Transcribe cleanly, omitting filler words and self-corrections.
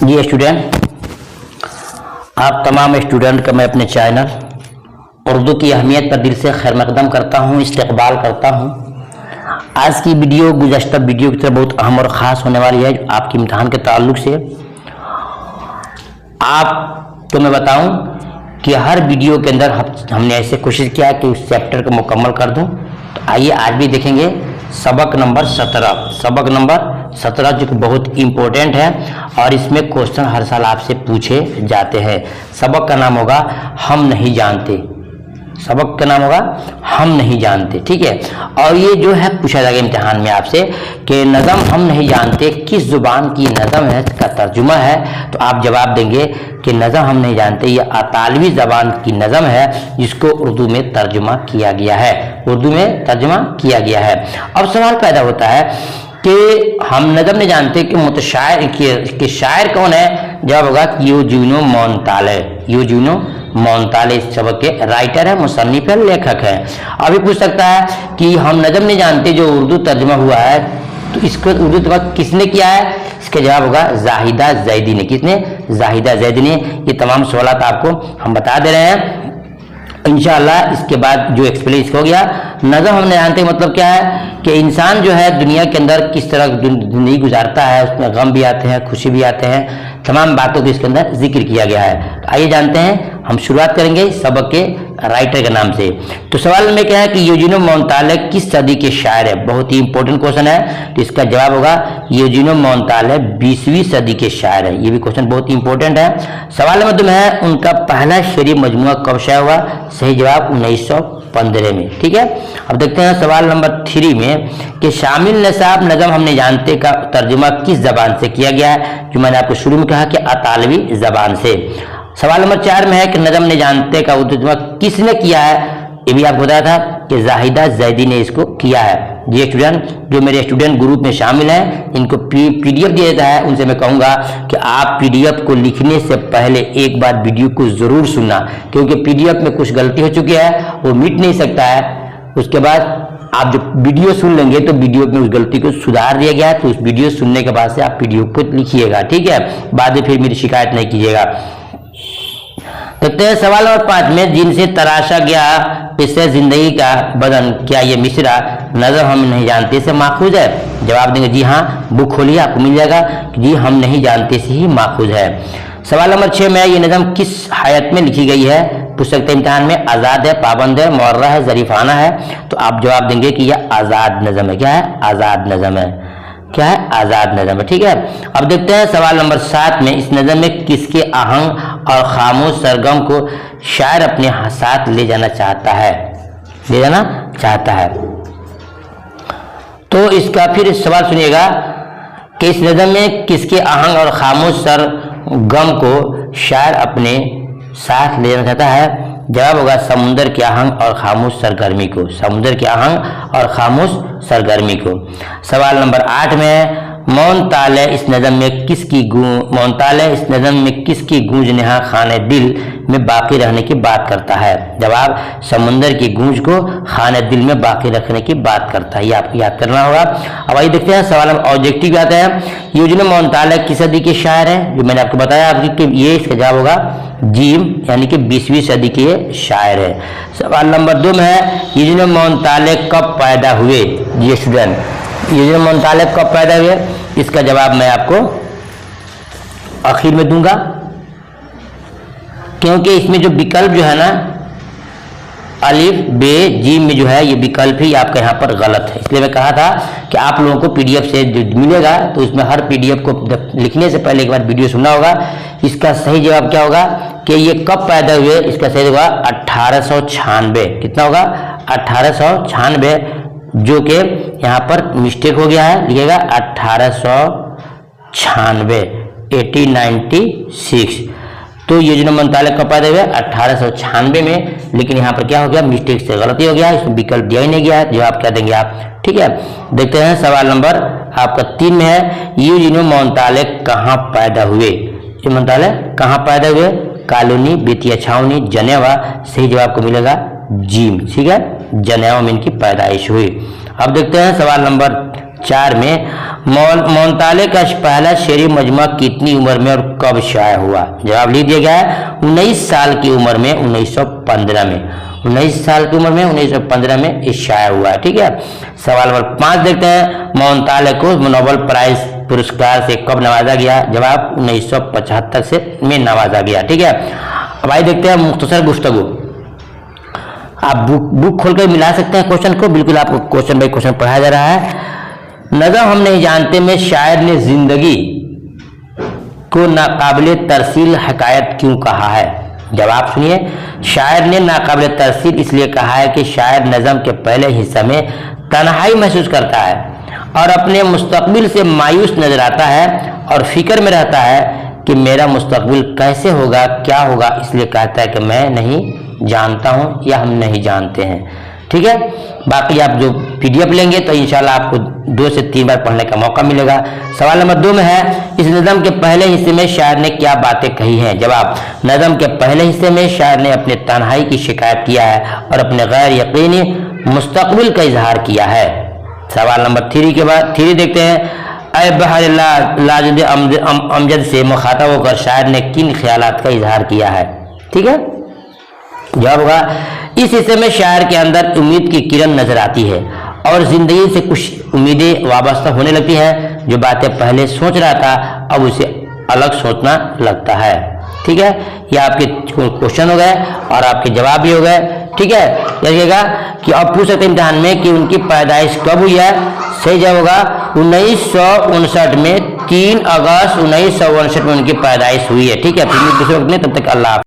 जी student, आप तमाम student का मैं अपने चैनल उर्दू की अहमियत पर दिल से खैर मकदम करता हूँ, इस्तकबाल करता हूँ। आज की वीडियो गुज़श्ता वीडियो की तरह बहुत अहम और ख़ास होने वाली है। आपके इम्तहान के ताल्लुक से आपको मैं बताऊं कि हर वीडियो के अंदर हमने ऐसे कोशिश किया कि उस चैप्टर को मुकम्मल कर दूं। तो आइए आज भी देखेंगे सबक नंबर 17 जो कि बहुत इम्पोर्टेंट है और इसमें क्वेश्चन हर साल आपसे पूछे जाते हैं। सबक का नाम होगा हम नहीं जानते। सबक का नाम होगा हम नहीं जानते, ठीक है। और ये जो है पूछा जाएगा इम्तिहान में आपसे कि नज़म हम नहीं जानते किस जुबान की नज़म है, इसका तर्जुमा है। तो आप जवाब देंगे कि नज़म हम नहीं जानते ये अतालवी ज़बान की नज़म है जिसको उर्दू में तर्जुमा किया गया है। उर्दू में तर्जुमा किया गया है। अब सवाल पैदा होता है कि हम नज़म नहीं जानते कि मुतशायर के शायर कौन है। जवाब होगा कि यूजीनो मोंताले। यूजीनो मोंताले इस सबक के राइटर है, मुसन्निफ है, लेखक है। अभी पूछ सकता है कि हम नज़म नहीं जानते जो उर्दू तर्जुमा हुआ है तो इसको उर्दू तर्जुमा किसने किया है। इसका जवाब होगा जाहिदा जैदी ने। किसने? जाहिदा जैदी ने। ये तमाम सवाल आपको हम बता दे रहे हैं इंशाअल्लाह। इसके बाद जो एक्सप्लेन हो गया, नज़म हम नहीं जानते मतलब क्या है कि इंसान जो है दुनिया के अंदर किस तरह जिंदगी गुजारता है, उसमें गम भी आते हैं, खुशी भी आते हैं, तमाम बातों को इसके अंदर जिक्र किया गया है। तो आइए जानते हैं, हम शुरुआत करेंगे सबक के राइटर के नाम से। तो सवाल में क्या है कि यूजीनो मोंताले किस सदी के शायर है। बहुत ही इंपॉर्टेंट क्वेश्चन है। तो इसका जवाब होगा यूजीनो मोंताले 20वीं सदी के शायर है। ये भी क्वेश्चन बहुत ही इंपॉर्टेंट है। सवाल नंबर 2 में है उनका पहला शेरी मजमुआ कब शाया हुआ। सही जवाब 1915 में, ठीक है। अब देखते हैं सवाल नंबर 3 में कि शामिल नसाब नज़म हम नहीं जानते का तर्जुमा किस जबान से किया गया है। जो मैंने आपको शुरू में कहा कि अतालवी जबान से। सवाल नंबर 4 में है कि नज़म नहीं जानते का तर्जुमा किसने किया है। ये भी आपको बताया था कि जाहिदा जैदी ने इसको किया है। जी स्टूडेंट, जो मेरे स्टूडेंट ग्रुप में शामिल हैं इनको पीडीएफ दिया जाता है, उनसे मैं कहूँगा कि आप पीडीएफ को लिखने से पहले एक बार वीडियो को ज़रूर सुनना, क्योंकि पीडीएफ में कुछ गलती हो चुकी है, वो मिट नहीं सकता है। उसके बाद आप जब वीडियो सुन लेंगे तो वीडियो में उस गलती को सुधार दिया गया है। तो उस वीडियो सुनने के बाद से आप पीडीएफ को लिखिएगा, ठीक है। बाद में फिर मेरी शिकायत नहीं कीजिएगा। देखते हैं सवाल नंबर 5 में जिनसे तराशा गया इससे जिंदगी का बदन, क्या ये मिसरा नज़म हम नहीं जानते से माखूज है। जवाब देंगे जी हाँ। बुक खोलिए, आपको मिल जाएगा कि जी हम नहीं जानते से ही माखूज है। सवाल नंबर 6 में ये नज़म किस hayat में लिखी गई है। पूछ सकते हैं इम्तिहान में। आज़ाद है, पाबंद है, मुअर्रा है, ज़रीफ़ाना है। तो आप जवाब देंगे कि यह आज़ाद नज़म है। क्या है? आज़ाद नज़म है। क्या है? आज़ाद नज़म है, ठीक है। अब देखते हैं सवाल नंबर 7 में इस नज़म में किसके आहंग और खामोश सरगम को शायर अपने साथ ले जाना चाहता है। ले जाना चाहता है। तो इसका फिर सवाल सुनिएगा कि इस नज़म में किसके आहंग और खामोश सरगम को शायर अपने साथ ले जाना चाहता है। जवाब होगा समुंदर के आहंग और खामोश सरगर्मी को। समुंदर के आहंग और खामोश सरगर्मी को। सवाल नंबर 8 में है मोंताले इस नज़म में किसकी गूंज नेहा खाने दिल में बाकी रहने की बात करता है। जवाब समुंदर की गूंज को खाने दिल में बाकी रखने की बात करता है। ये आपको याद करना होगा। अब आइए देखते हैं सवाल में ऑब्जेक्टिव आता है। यूजीनो मोंताले किस सदी के शायर है। जो मैंने आपको बताया आपकी कि ये इसका जवाब होगा जीम, यानी कि 20वीं सदी के शायर है। सवाल नंबर 2 में है यूजीनो मोंताले कब पैदा हुए। ये स्टूडेंट, यूजीनो मोंताले कब पैदा हुए, इसका जवाब मैं आपको आखिर में दूंगा, क्योंकि इसमें जो विकल्प जो है ना अलिफ बे जीम में जो है ये विकल्प ही आपका यहाँ पर गलत है। इसलिए मैं कहा था कि आप लोगों को पीडीएफ से जो मिलेगा तो उसमें हर पीडीएफ को लिखने से पहले एक बार वीडियो सुनना होगा। इसका सही जवाब क्या होगा कि ये कब पैदा हुए। इसका सही होगा 1896। कितना होगा? 1896, जो कि यहाँ पर मिस्टेक हो गया है। लिखिएगा 1896, 1896। तो यूजीनो मोंताले कब पैदा हुए? 1896 में। लेकिन यहाँ पर क्या हो गया, मिस्टेक से गलती हो गया, इसमें विकल्प दिया ही नहीं गया है। जवाब क्या देंगे आप, ठीक है। देखते हैं सवाल नंबर आपका 3 में है यूजीनो मोंताले कहाँ पैदा हुए। यूजीनो मोंताले कहाँ पैदा हुए? कॉलोनी, बेतिया छावनी, जनेवा। सही जवाब को मिलेगा जीम, ठीक है। जनेवा में इनकी पैदाइश हुई। अब देखते हैं सवाल नंबर 1904 में। मोहनताले का पहला शेरी मजमा कितनी उम्र में और कब शाया हुआ? जवाब लिख दिया गया है 19 साल की उम्र में 1915 में। 19 साल की उम्र में 1915 में इस शाया हुआ है। ठीक है, सवाल नंबर 5 देखते हैं, मोहनताले को नोबेल प्राइज पुरस्कार से कब नवाजा गया? जवाब 1975 से में नवाजा गया। ठीक है, अब आइए देखते हैं मुख्तसर गुफ्तगू। आप बुक खोलकर मिला सकते हैं क्वेश्चन को, बिल्कुल आपको क्वेश्चन बाई क्वेश्चन पढ़ाया जा रहा है। नज़म हम नहीं जानते में शायर ने जिंदगी को नाकाबिले तरसील हकायत क्यों कहा है? जवाब सुनिए, शायर ने नाकाबिले तरसील इसलिए कहा है कि शायर नज़म के पहले हिस्से में तन्हाई महसूस करता है और अपने मुस्तकबिल से मायूस नजर आता है और फिक्र में रहता है कि मेरा मुस्तकबिल कैसे होगा, क्या होगा, इसलिए कहता है कि मैं नहीं जानता हूं या हम नहीं जानते हैं। ठीक है, बाकी आप जो PDF लेंगे तो इंशाल्लाह आपको 2 से 3 बार पढ़ने का मौका मिलेगा। सवाल नंबर 2 में है, इस नज़म के पहले हिस्से में शायर ने क्या बातें कही हैं? जवाब, नज़म के पहले हिस्से में शायर ने अपने तन्हाई की शिकायत किया है और अपने गैर यकीनी मुस्तकबिल का इजहार किया है। सवाल नंबर 3 के बाद 3 देखते हैं, ऐ बहर लाजिद अमजद से मुखातब होकर शायर ने किन ख्यालात का इजहार किया है? ठीक है, जवाब होगा, इस हिस्से में शायर के अंदर उम्मीद की किरण नजर आती है और जिंदगी से कुछ उम्मीदें वाबस्ता होने लगती हैं। जो बातें पहले सोच रहा था अब उसे अलग सोचना लगता है। ठीक है, ये आपके क्वेश्चन हो गए और आपके जवाब भी हो गए। ठीक है, देखिएगा कि अब पूछ सकते इम्तिहान में कि उनकी पैदाइश कब हुई है? सही जवाब होगा 1959 में, 3 अगस्त 1959 में उनकी पैदाइश हुई है। ठीक है, फिर दूसरे वक्त में, तब तक अल्लाह।